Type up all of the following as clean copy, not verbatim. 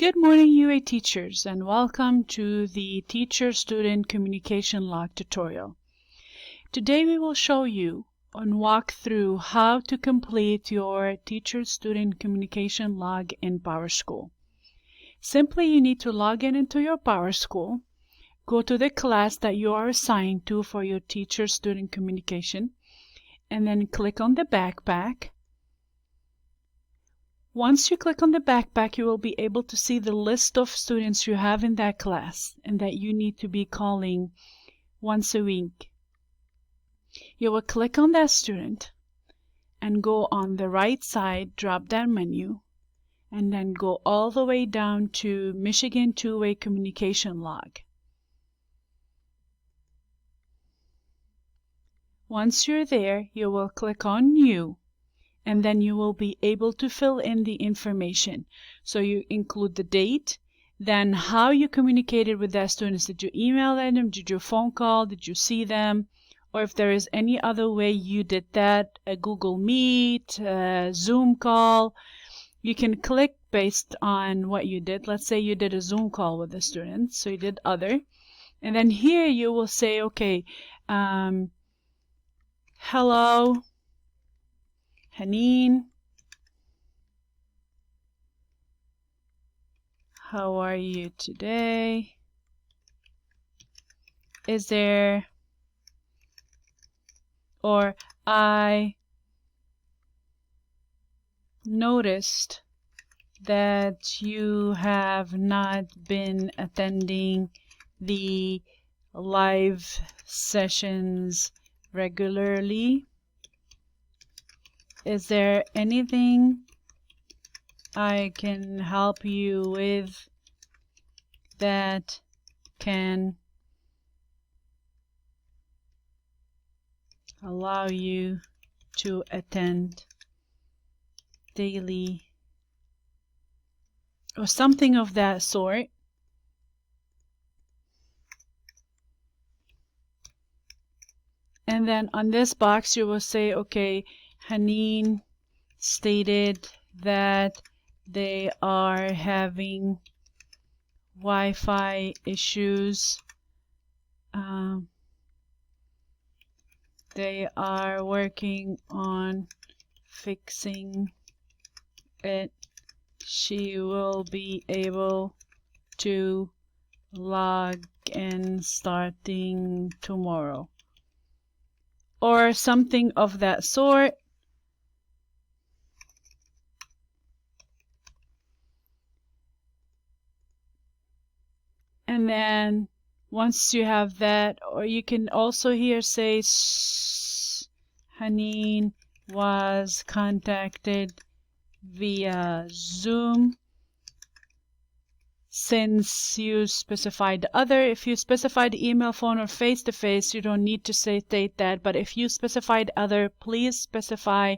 Good morning, UA teachers, and welcome to the Teacher-Student Communication Log tutorial. Today we will show you and walk through how to complete your Teacher-Student Communication Log in PowerSchool. Simply, you need to log in into your PowerSchool, go to the class that you are assigned to for your Teacher-Student Communication, and then click on the backpack. Once you click on the backpack, you will be able to see the list of students you have in that class and that you need to be calling once a week. You will click on that student and go on the right side drop-down menu and then go all the way down to Michigan Two-Way Communication Log. Once you're there, you will click on New, and then you will be able to fill in the information. So you include the date, then how you communicated with that students. Did you email them? Did you phone call? Did you see them? Or if there is any other way you did that, a Google Meet, a Zoom call, you can click based on what you did. Let's say you did a Zoom call with the students, so you did other. And then here you will say, okay, hello, Haneen, how are you today? Is there, or I noticed that you have not been attending the live sessions regularly. Is there anything I can help you with that can allow you to attend daily, or something of that sort? And then on this box you will say, okay, Haneen stated that they are having Wi-Fi issues. They are working on fixing it. She will be able to log in starting tomorrow, or something of that sort. And then once you have that, or you can also here say Haneen was contacted via Zoom. Since you specified the other, if you specified email, phone, or face-to-face, you don't need to state that. But if you specified other, please specify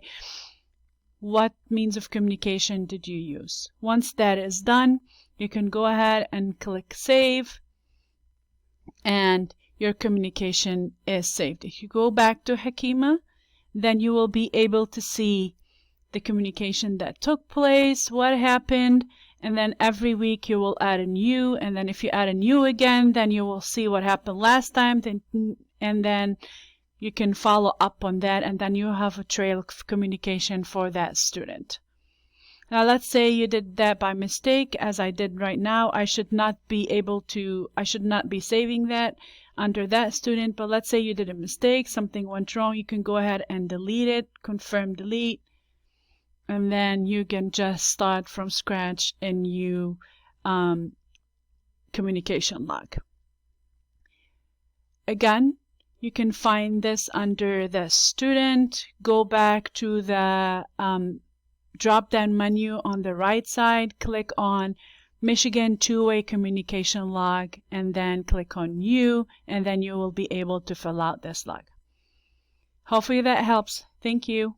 what means of communication did you use. Once that is done, you can go ahead and click Save, and your communication is saved. If you go back to Hakima, then you will be able to see the communication that took place, what happened, and then every week you will add a new, and then if you add a new again, then you will see what happened last time, and then you can follow up on that, and then you have a trail of communication for that student. Now let's say you did that by mistake, as I did right now. I should not be saving that under that student, but let's say you did a mistake, something went wrong, you can go ahead and delete it, confirm delete, and then you can just start from scratch a new communication log. Again, you can find this under the student. Go back to the drop-down menu on the right side, click on Michigan Two-Way Communication Log, and then click on New, and then you will be able to fill out this log. Hopefully that helps. Thank you.